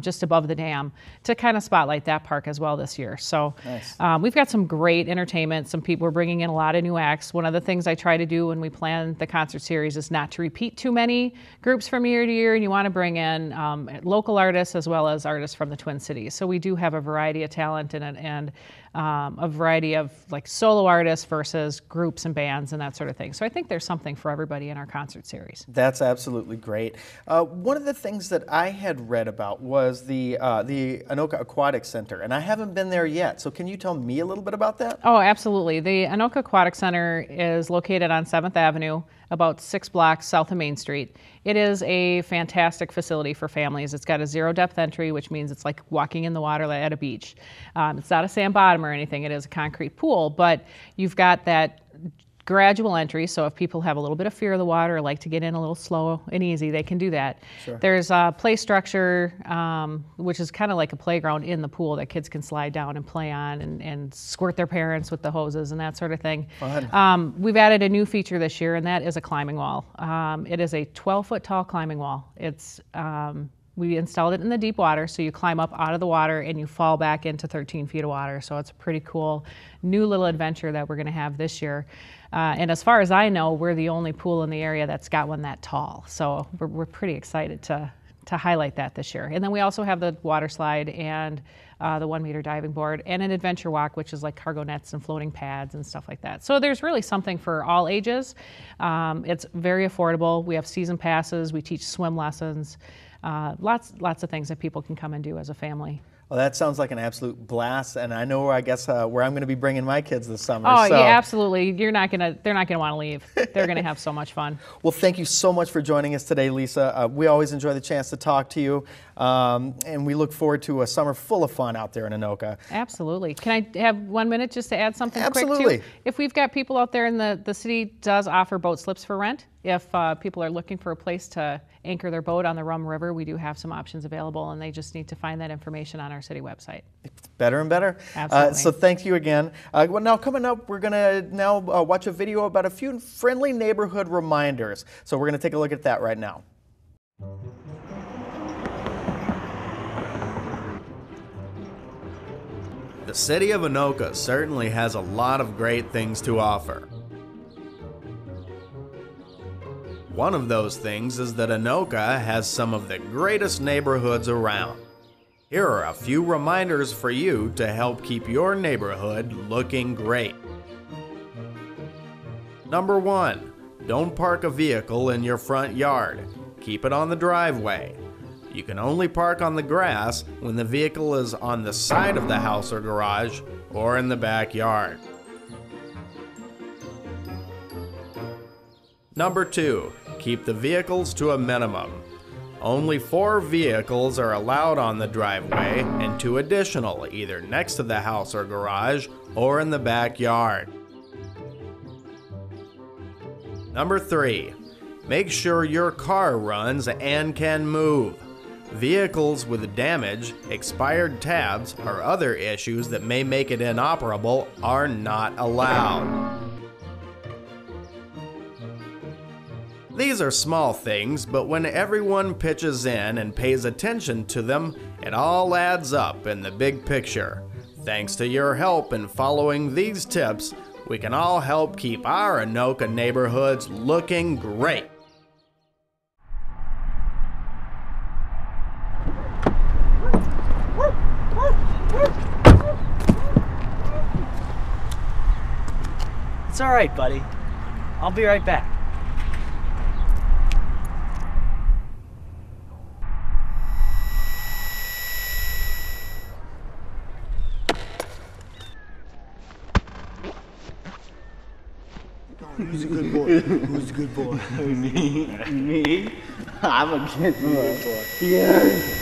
just above the dam, to kind of spotlight that park as well this year. So Nice. We've got some great entertainment. Some people are bringing in a lot of new acts. One of the things I try to do when we plan the concert series is not to repeat too many groups from year to year, and you want to bring in local artists as well as artists from the Twin Cities. So we do have a variety of talent in it, and a variety of like solo artists versus groups and bands and that sort of thing. So I think there's something for everybody in our concert series. That's absolutely great. One of the things that I had read about was the Anoka Aquatic Center, and I haven't been there yet. So can you tell me a little bit about that? Oh, absolutely. The Anoka Aquatic Center is located on 7th Avenue, about 6 blocks south of Main Street. It is a fantastic facility for families. It's got a zero depth entry, which means it's like walking in the water at a beach. It's not a sand bottom or anything. It is a concrete pool, but you've got that gradual entry, so if people have a little bit of fear of the water or like to get in a little slow and easy, they can do that. Sure. There's a play structure, which is kind of like a playground in the pool that kids can slide down and play on and squirt their parents with the hoses and that sort of thing. Fun. We've added a new feature this year, and that is a climbing wall. It is a 12-foot tall climbing wall. It's we installed it in the deep water, so you climb up out of the water and you fall back into 13 feet of water. So it's a pretty cool new little adventure that we're going to have this year. And as far as I know, we're the only pool in the area that's got one that tall. So we're pretty excited to highlight that this year. And then we also have the water slide and the 1-meter diving board and an adventure walk, which is like cargo nets and floating pads and stuff like that. So there's really something for all ages. It's very affordable. We have season passes. We teach swim lessons. Lots of things that people can come and do as a family. Well, that sounds like an absolute blast, and I know, I guess, where I'm going to be bringing my kids this summer. Oh, so. yeah, absolutely. They're not going to want to leave. They're going to have so much fun. Well, thank you so much for joining us today, Lisa. We always enjoy the chance to talk to you, and we look forward to a summer full of fun out there in Anoka. Absolutely. Can I have 1 minute just to add something quick, Absolutely. too? If we've got people out there, and the city does offer boat slips for rent. If people are looking for a place to anchor their boat on the Rum River, we do have some options available, and they just need to find that information on our city website. It's better and better. Absolutely. So thank you again. Well, now coming up, we're going to now watch a video about a few friendly neighborhood reminders. So we're going to take a look at that right now. The city of Anoka certainly has a lot of great things to offer. One of those things is that Anoka has some of the greatest neighborhoods around. Here are a few reminders for you to help keep your neighborhood looking great. Number 1, don't park a vehicle in your front yard. Keep it on the driveway. You can only park on the grass when the vehicle is on the side of the house or garage or in the backyard. Number 2, keep the vehicles to a minimum. Only 4 vehicles are allowed on the driveway and 2 additional, either next to the house or garage or in the backyard. Number 3, make sure your car runs and can move. Vehicles with damage, expired tabs, or other issues that may make it inoperable are not allowed. These are small things, but when everyone pitches in and pays attention to them, it all adds up in the big picture. Thanks to your help in following these tips, we can all help keep our Anoka neighborhoods looking great. It's all right, buddy. I'll be right back. Who's a good boy? Who's a good boy? Me? Me? I'm a good boy. Yes.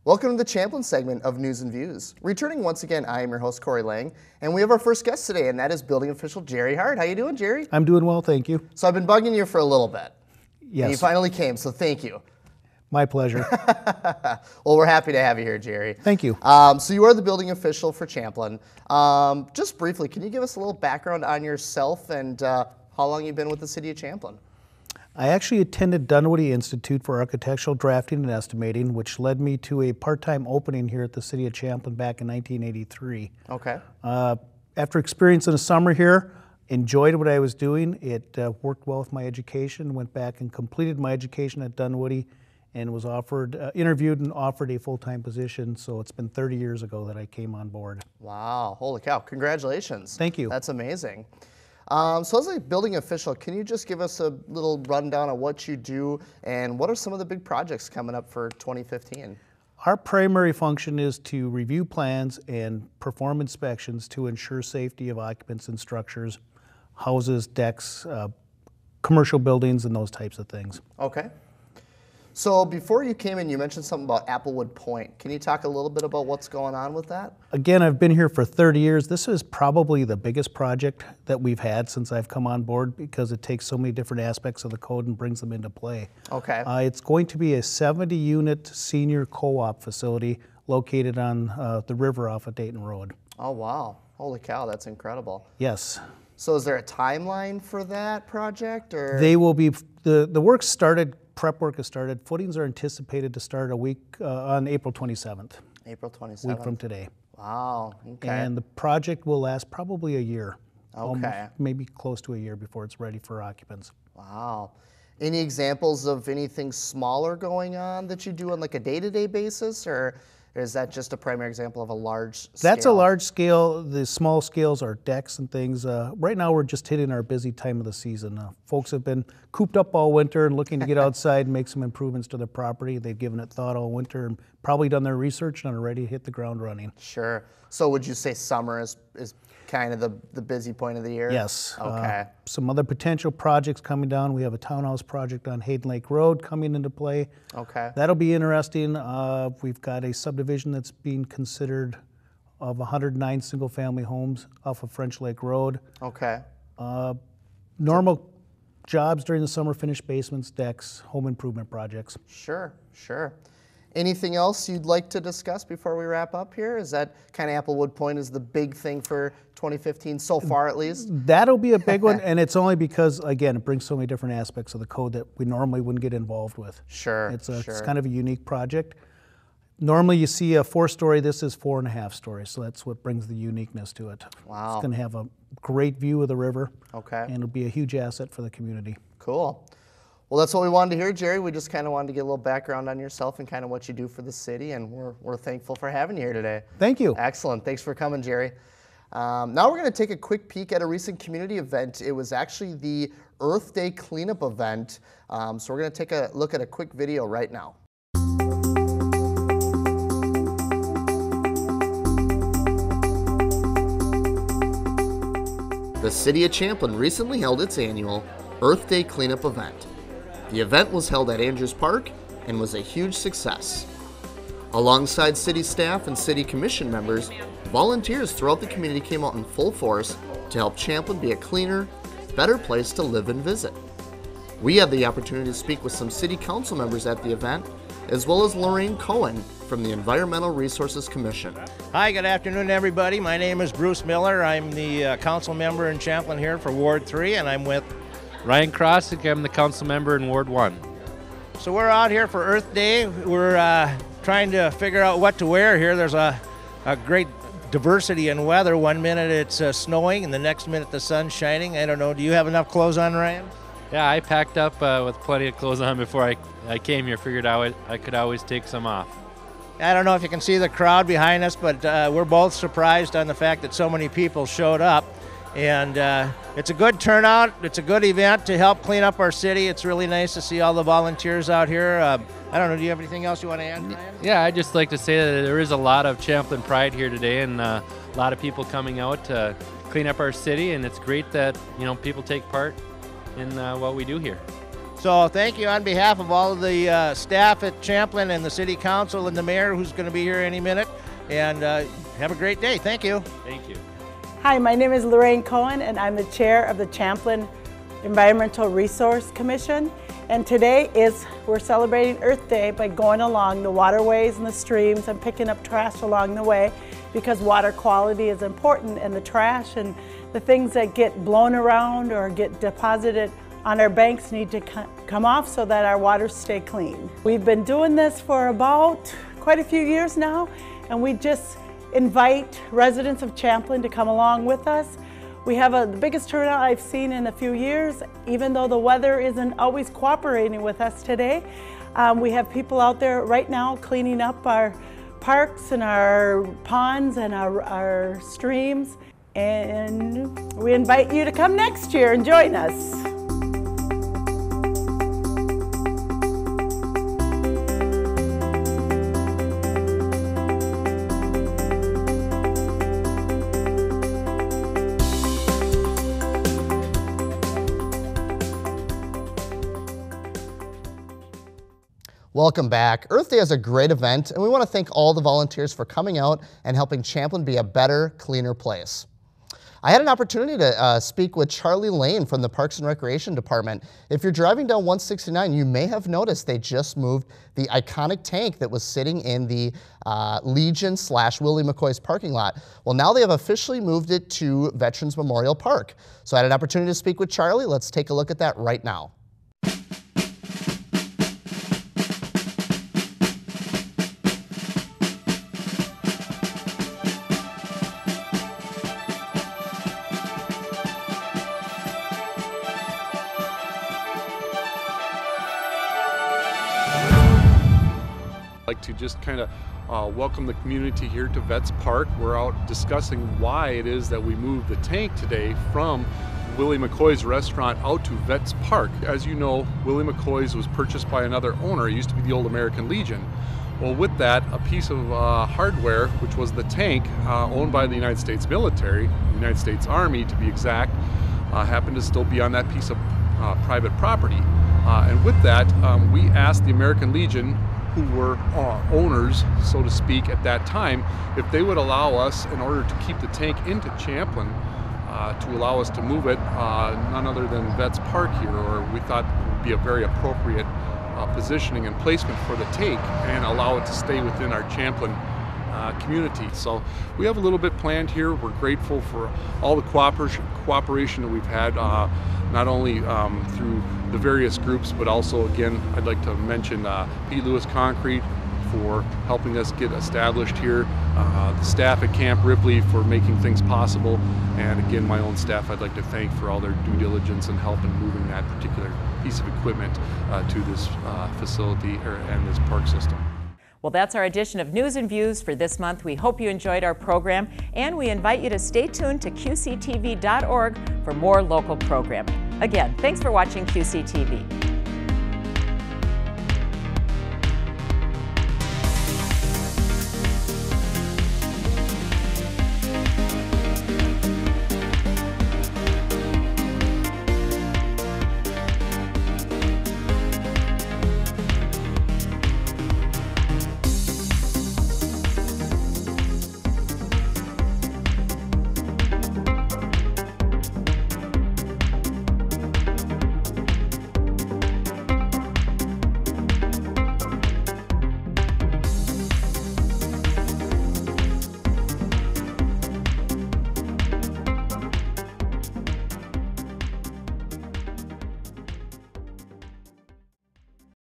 Welcome to the Champlin segment of News and Views. Returning once again, I am your host, Corey Lang, and we have our first guest today, and that is building official Jerry Hart. How you doing, Jerry? I'm doing well, thank you. So I've been bugging you for a little bit. Yes. And you finally came, so thank you. My pleasure. Well, we're happy to have you here, Jerry. Thank you. So you are the building official for Champlin. Just briefly, can you give us a little background on yourself and how long you've been with the city of Champlin? I actually attended Dunwoody Institute for Architectural Drafting and Estimating, which led me to a part-time opening here at the city of Champlin back in 1983. Okay. After experiencing a summer here, enjoyed what I was doing. It worked well with my education, went back and completed my education at Dunwoody and was interviewed and offered a full-time position. So it's been 30 years ago that I came on board. Wow, holy cow, congratulations. Thank you. That's amazing. So as a building official, can you just give us a little rundown of what you do and what are some of the big projects coming up for 2015? Our primary function is to review plans and perform inspections to ensure safety of occupants and structures, houses, decks, commercial buildings, and those types of things. Okay. So before you came in, you mentioned something about Applewood Point. Can you talk a little bit about what's going on with that? Again, I've been here for 30 years. This is probably the biggest project that we've had since I've come on board because it takes so many different aspects of the code and brings them into play. Okay. It's going to be a 70-unit senior co-op facility located on the river off of Dayton Road. Oh, wow. Holy cow, that's incredible. Yes. So is there a timeline for that project? Or? They will be, the work started, prep work has started. Footings are anticipated to start a week on April 27th. April 27th. Week from today. Wow, okay. And the project will last probably a year. Okay. Maybe close to a year before it's ready for occupants. Wow. Any examples of anything smaller going on that you do on like a day-to-day basis, or is that just a primary example of a large scale? That's a large scale. The small scales are decks and things. Right now we're just hitting our busy time of the season. Folks have been cooped up all winter and looking to get outside and make some improvements to their property. They've given it thought all winter and probably done their research and are ready to hit the ground running. Sure. So would you say summer is kind of the busy point of the year? Yes. Okay. Some other potential projects coming down. We have a townhouse project on Hayden Lake Road coming into play. Okay. That'll be interesting. We've got a subdivision that's being considered of 109 single-family homes off of French Lake Road. Okay. Normal jobs during the summer, finished basements, decks, home improvement projects. Sure, sure. Anything else you'd like to discuss before we wrap up here? Is that kind of Applewood Point is the big thing for 2015 so far at least? That'll be a big one, and it's only because, again, it brings so many different aspects of the code that we normally wouldn't get involved with. Sure, It's sure. kind of a unique project. Normally you see a 4-story, this is 4.5 stories, so that's what brings the uniqueness to it. Wow. It's going to have a great view of the river. Okay. And it'll be a huge asset for the community. Cool. Well, that's what we wanted to hear, Jerry. We just kind of wanted to get a little background on yourself and kind of what you do for the city, and we're thankful for having you here today. Thank you. Excellent. Thanks for coming, Jerry. Now we're going to take a quick peek at a recent community event. It was actually the Earth Day cleanup event. So we're going to take a look at a quick video right now. The City of Champlin recently held its annual Earth Day cleanup event. The event was held at Andrews Park and was a huge success. Alongside city staff and city commission members, volunteers throughout the community came out in full force to help Champlin be a cleaner, better place to live and visit. We had the opportunity to speak with some city council members at the event, as well as Lorraine Cohen from the Environmental Resources Commission. Hi, good afternoon, everybody. My name is Bruce Miller. I'm the council member in Champlin here for Ward 3, and I'm with Ryan Crossick. I'm the council member in Ward 1. So we're out here for Earth Day. We're trying to figure out what to wear here. There's a great diversity in weather. One minute it's snowing, and the next minute the sun's shining. I don't know, do you have enough clothes on, Ryan? Yeah, I packed up with plenty of clothes on before I came here. Figured I could always take some off. I don't know if you can see the crowd behind us, but we're both surprised on the fact that so many people showed up. And it's a good turnout. It's a good event to help clean up our city. It's really nice to see all the volunteers out here. I don't know, do you have anything else you want to add, Ryan? Yeah, I'd just like to say that there is a lot of Champlin pride here today, and a lot of people coming out to clean up our city, and it's great that people take part in what we do here. So thank you on behalf of all of the staff at Champlin and the City Council and the Mayor, who's going to be here any minute. And have a great day. Thank you. Thank you. Hi, my name is Lorraine Cohen, and I'm the chair of the Champlin Environmental Resource Commission. And today we're celebrating Earth Day by going along the waterways and the streams and picking up trash along the way, because water quality is important, and the trash and the things that get blown around or get deposited on our banks need to come off so that our waters stay clean. We've been doing this for about quite a few years now, and we just invite residents of Champlin to come along with us. We have the biggest turnout I've seen in a few years, even though the weather isn't always cooperating with us today. We have people out there right now cleaning up our parks and our ponds and our streams, and we invite you to come next year and join us. Welcome back. Earth Day is a great event, and we want to thank all the volunteers for coming out and helping Champlin be a better, cleaner place. I had an opportunity to speak with Charlie Lane from the Parks and Recreation Department. If you're driving down 169, you may have noticed they just moved the iconic tank that was sitting in the Legion/Willie McCoy's parking lot. Well, now they have officially moved it to Veterans Memorial Park. So I had an opportunity to speak with Charlie. Let's take a look at that right now. Like to just kind of welcome the community here to Vets Park. We're out discussing why it is that we moved the tank today from Willie McCoy's restaurant out to Vets Park. As you know, Willie McCoy's was purchased by another owner. It used to be the old American Legion. Well, with that, a piece of hardware, which was the tank, owned by the United States military, the United States Army to be exact, happened to still be on that piece of private property. And with that, we asked the American Legion, who were owners, so to speak, at that time, if they would allow us, in order to keep the tank into Champlin, to allow us to move it, none other than Vets Park here, or we thought it would be a very appropriate positioning and placement for the tank and allow it to stay within our Champlin community. So we have a little bit planned here. We're grateful for all the cooperation that we've had, not only through the various groups, but also, again, I'd like to mention Pete Lewis Concrete for helping us get established here, the staff at Camp Ripley for making things possible, and again, my own staff I'd like to thank for all their due diligence and help in moving that particular piece of equipment to this facility and this park system. Well, that's our edition of News and Views for this month. We hope you enjoyed our program, and we invite you to stay tuned to QCTV.org for more local programming. Again, thanks for watching QCTV.